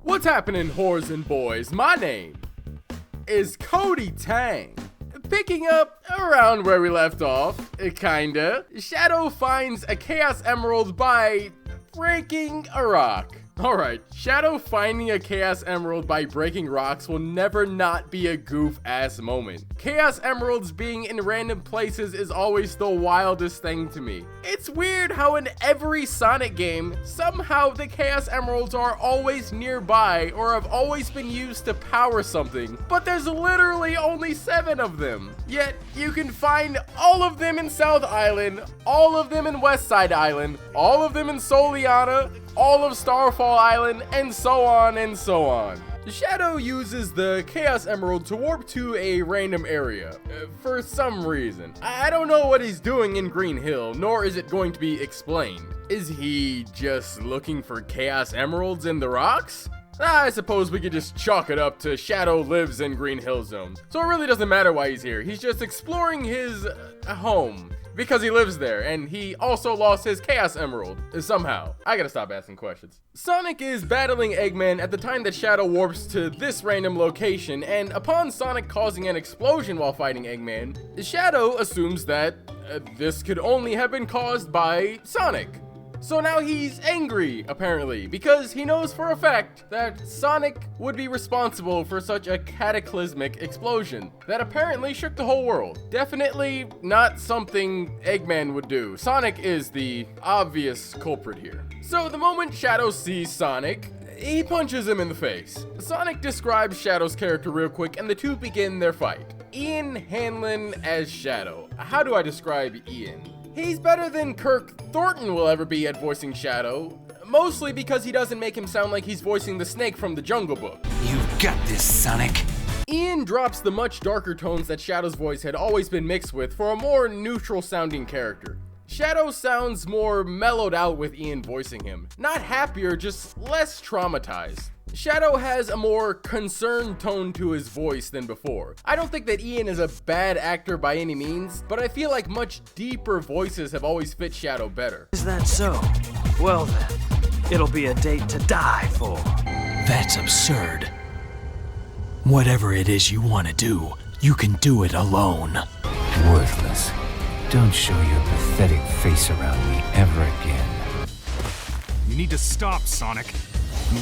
What's happening, whores and boys? My name is KotyTang. Picking up around where we left off, kinda. Shadow finds a Chaos Emerald by breaking a rock. Alright, Shadow finding a Chaos Emerald by breaking rocks will never not be a goof-ass moment. Chaos Emeralds being in random places is always the wildest thing to me. It's weird how in every Sonic game, somehow the Chaos Emeralds are always nearby or have always been used to power something, but there's literally only 7 of them. Yet, you can find all of them in South Island, all of them in West Side Island, all of them in Soliana, all of Starfall Island, and so on and so on. Shadow uses the Chaos Emerald to warp to a random area, for some reason. I don't know what he's doing in Green Hill, nor is it going to be explained. Is he just looking for Chaos Emeralds in the rocks? I suppose we could just chalk it up to Shadow lives in Green Hill Zone. So it really doesn't matter why he's here, he's just exploring his home. Because he lives there, and he also lost his Chaos Emerald, somehow. I gotta stop asking questions. Sonic is battling Eggman at the time that Shadow warps to this random location, and upon Sonic causing an explosion while fighting Eggman, Shadow assumes that this could only have been caused by Sonic. So now he's angry, apparently, because he knows for a fact that Sonic would be responsible for such a cataclysmic explosion that apparently shook the whole world. Definitely not something Eggman would do. Sonic is the obvious culprit here. So the moment Shadow sees Sonic, he punches him in the face. Sonic describes Shadow's character real quick, and the two begin their fight. Ian Hanlon as Shadow. How do I describe Ian? He's better than Kirk Thornton will ever be at voicing Shadow, mostly because he doesn't make him sound like he's voicing the snake from the Jungle Book. You've got this, Sonic. Ian drops the much darker tones that Shadow's voice had always been mixed with for a more neutral sounding character. Shadow sounds more mellowed out with Ian voicing him. Not happier, just less traumatized. Shadow has a more concerned tone to his voice than before. I don't think that Ian is a bad actor by any means, but I feel like much deeper voices have always fit Shadow better. Is that so? Well then, it'll be a date to die for. That's absurd. Whatever it is you want to do, you can do it alone. Worthless. Don't show your pathetic face around me ever again. You need to stop, Sonic.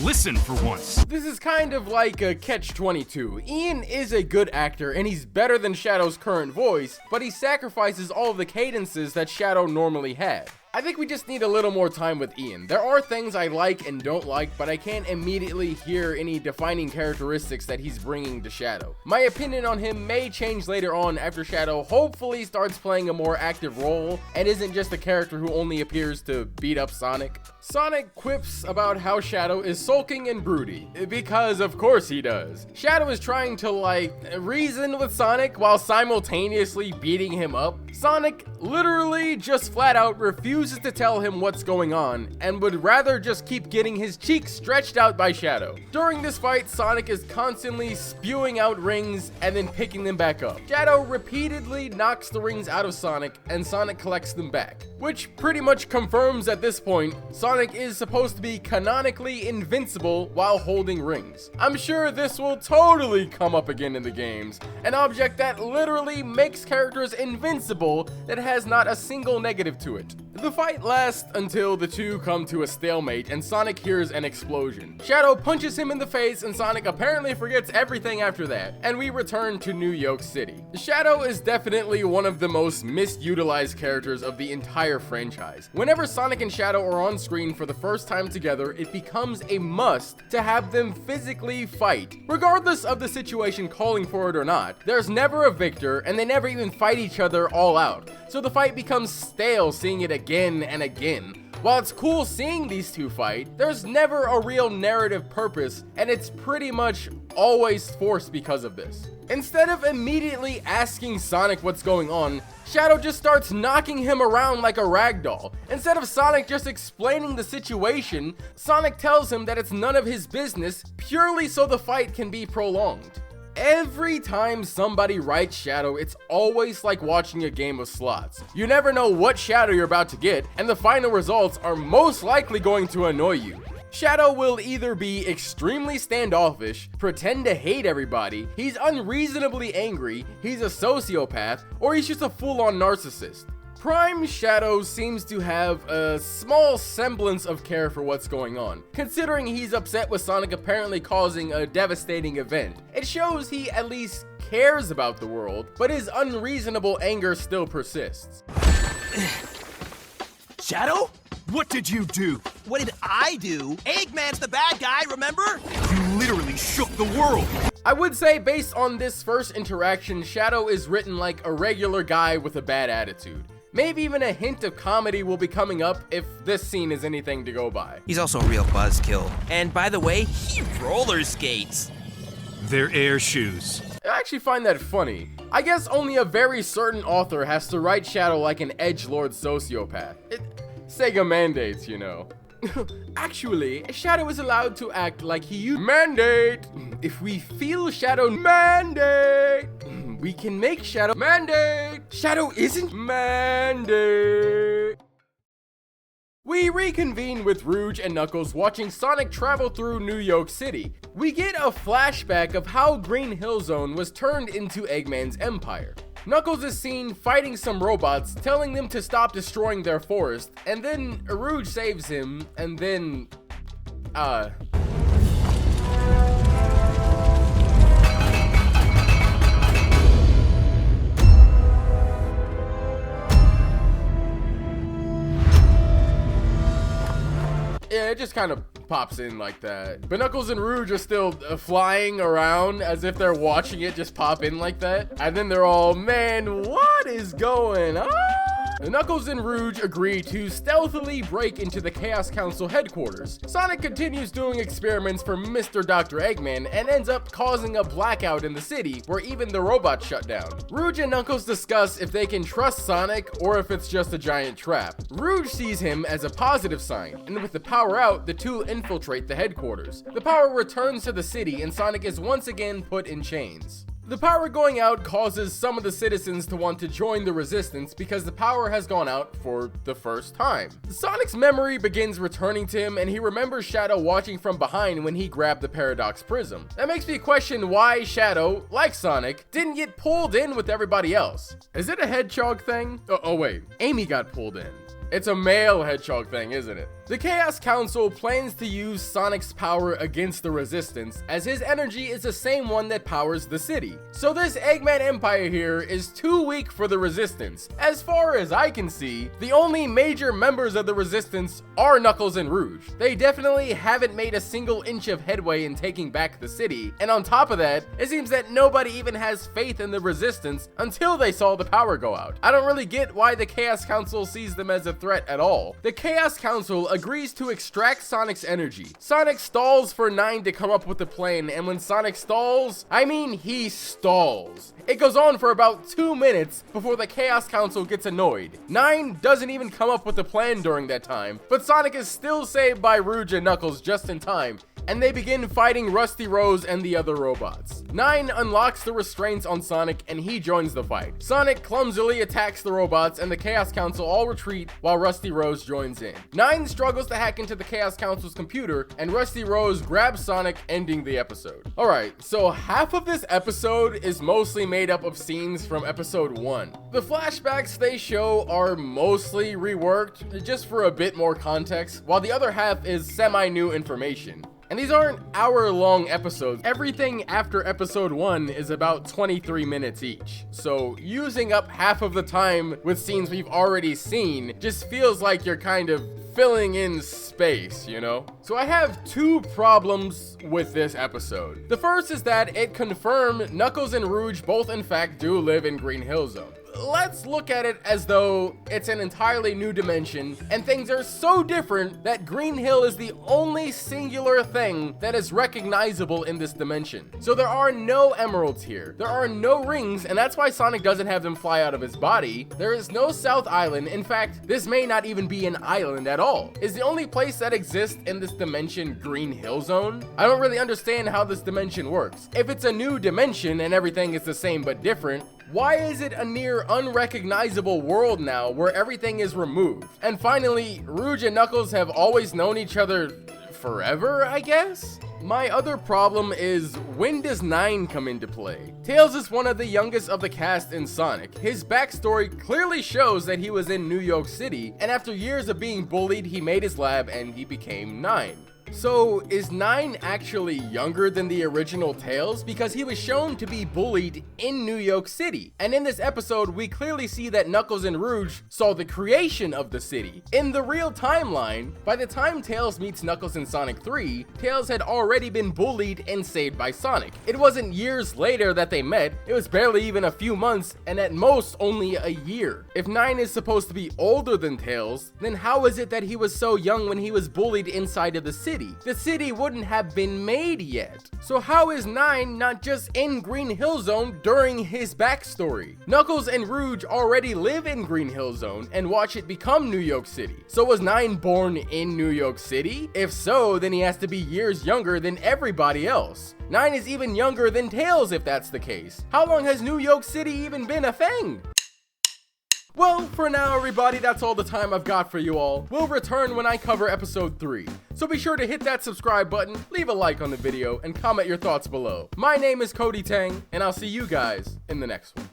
Listen for once. This is kind of like a catch-22. Ian is a good actor and he's better than Shadow's current voice, but he sacrifices all of the cadences that Shadow normally had. I think we just need a little more time with Ian. There are things I like and don't like, but I can't immediately hear any defining characteristics that he's bringing to Shadow. My opinion on him may change later on after Shadow hopefully starts playing a more active role and isn't just a character who only appears to beat up Sonic. Sonic quips about how Shadow is sulking and broody, because of course he does. Shadow is trying to reason with Sonic while simultaneously beating him up. Sonic literally just flat out refuses to tell him what's going on and would rather just keep getting his cheeks stretched out by Shadow. During this fight, Sonic is constantly spewing out rings and then picking them back up. Shadow repeatedly knocks the rings out of Sonic and Sonic collects them back, which pretty much confirms at this point Sonic is supposed to be canonically invincible while holding rings. I'm sure this will totally come up again in the games, an object that literally makes characters invincible that has not a single negative to it. The fight lasts until the two come to a stalemate and Sonic hears an explosion. Shadow punches him in the face and Sonic apparently forgets everything after that, and we return to New Yoke City. Shadow is definitely one of the most misutilized characters of the entire franchise. Whenever Sonic and Shadow are on screen for the first time together, it becomes a must to have them physically fight. Regardless of the situation calling for it or not, there's never a victor and they never even fight each other all out. So the fight becomes stale seeing it again and again. While it's cool seeing these two fight, there's never a real narrative purpose, and it's pretty much always forced because of this. Instead of immediately asking Sonic what's going on, Shadow just starts knocking him around like a ragdoll. Instead of Sonic just explaining the situation, Sonic tells him that it's none of his business, purely so the fight can be prolonged. Every time somebody writes Shadow, it's always like watching a game of slots. You never know what Shadow you're about to get, and the final results are most likely going to annoy you. Shadow will either be extremely standoffish, pretend to hate everybody, he's unreasonably angry, he's a sociopath, or he's just a full-on narcissist. Prime Shadow seems to have a small semblance of care for what's going on, considering he's upset with Sonic apparently causing a devastating event. It shows he at least cares about the world, but his unreasonable anger still persists. Shadow? What did you do? What did I do? Eggman's the bad guy, remember? You literally shook the world. I would say based on this first interaction, Shadow is written like a regular guy with a bad attitude. Maybe even a hint of comedy will be coming up if this scene is anything to go by. He's also a real buzzkill. And by the way, he roller skates. They're air shoes. I actually find that funny. I guess only a very certain author has to write Shadow like an edgelord sociopath. Sega mandates, you know. Actually, Shadow is allowed to act like he used mandate. If we feel Shadow mandate, we can make Shadow mandate. Shadow isn't mandate. We reconvene with Rouge and Knuckles watching Sonic travel through New York City. We get a flashback of how Green Hill Zone was turned into Eggman's empire. Knuckles is seen fighting some robots, telling them to stop destroying their forest, and then Rouge saves him, and then, yeah, it just kind of pops in like that. But Knuckles and Rouge are still flying around as if they're watching it just pop in like that. And then they're all, man, what is going on? Knuckles and Rouge agree to stealthily break into the Chaos Council headquarters. Sonic continues doing experiments for Mr. Dr. Eggman and ends up causing a blackout in the city where even the robots shut down. Rouge and Knuckles discuss if they can trust Sonic or if it's just a giant trap. Rouge sees him as a positive sign, and with the power out, the two infiltrate the headquarters. The power returns to the city and Sonic is once again put in chains. The power going out causes some of the citizens to want to join the resistance because the power has gone out for the first time. Sonic's memory begins returning to him and he remembers Shadow watching from behind when he grabbed the Paradox Prism. That makes me question why Shadow, like Sonic, didn't get pulled in with everybody else. Is it a hedgehog thing? Oh wait, Amy got pulled in. It's a male hedgehog thing, isn't it? The Chaos Council plans to use Sonic's power against the Resistance, as his energy is the same one that powers the city. So this Eggman Empire here is too weak for the Resistance. As far as I can see, the only major members of the Resistance are Knuckles and Rouge. They definitely haven't made a single inch of headway in taking back the city, and on top of that, it seems that nobody even has faith in the Resistance until they saw the power go out. I don't really get why the Chaos Council sees them as a threat at all. The Chaos Council agrees to extract Sonic's energy. Sonic stalls for 9 to come up with a plan, and when Sonic stalls, I mean he stalls. It goes on for about 2 minutes before the Chaos Council gets annoyed. 9 doesn't even come up with a plan during that time, but Sonic is still saved by Rouge and Knuckles just in time, and they begin fighting Rusty Rose and the other robots. 9 unlocks the restraints on Sonic and he joins the fight. Sonic clumsily attacks the robots and the Chaos Council all retreat while Rusty Rose joins in. 9 struggles to hack into the Chaos Council's computer and Rusty Rose grabs Sonic, ending the episode. Alright, so half of this episode is mostly made up of scenes from episode 1. The flashbacks they show are mostly reworked, just for a bit more context, while the other half is semi-new information. And these aren't hour-long episodes. Everything after episode 1 is about 23 minutes each. So using up half of the time with scenes we've already seen just feels like you're kind of filling in space, you know? So I have 2 problems with this episode. The first is that it confirmed Knuckles and Rouge both in fact do live in Green Hill Zone. Let's look at it as though it's an entirely new dimension and things are so different that Green Hill is the only singular thing that is recognizable in this dimension. So there are no emeralds here, there are no rings, and that's why Sonic doesn't have them fly out of his body. There is no South Island. In fact, this may not even be an island at all. Is the only place that exists in this dimension Green Hill Zone? I don't really understand how this dimension works. If it's a new dimension and everything is the same but different, why is it a near unrecognizable world now where everything is removed? And finally, Rouge and Knuckles have always known each other forever, I guess? My other problem is, when does 9 come into play? Tails is one of the youngest of the cast in Sonic. His backstory clearly shows that he was in New York City, and after years of being bullied, he made his lab and he became 9. So, is 9 actually younger than the original Tails? Because he was shown to be bullied in New York City. And in this episode, we clearly see that Knuckles and Rouge saw the creation of the city. In the real timeline, by the time Tails meets Knuckles in Sonic 3, Tails had already been bullied and saved by Sonic. It wasn't years later that they met, it was barely even a few months, and at most only a year. If 9 is supposed to be older than Tails, then how is it that he was so young when he was bullied inside of the city? The city wouldn't have been made yet. So how is 9 not just in Green Hill Zone during his backstory? Knuckles and Rouge already live in Green Hill Zone and watch it become New York City. So was 9 born in New York City? If so, then he has to be years younger than everybody else. 9 is even younger than Tails if that's the case. How long has New York City even been a thing? Well, for now everybody, that's all the time I've got for you all. We'll return when I cover episode 3. So be sure to hit that subscribe button, leave a like on the video, and comment your thoughts below. My name is KotyTang, and I'll see you guys in the next one.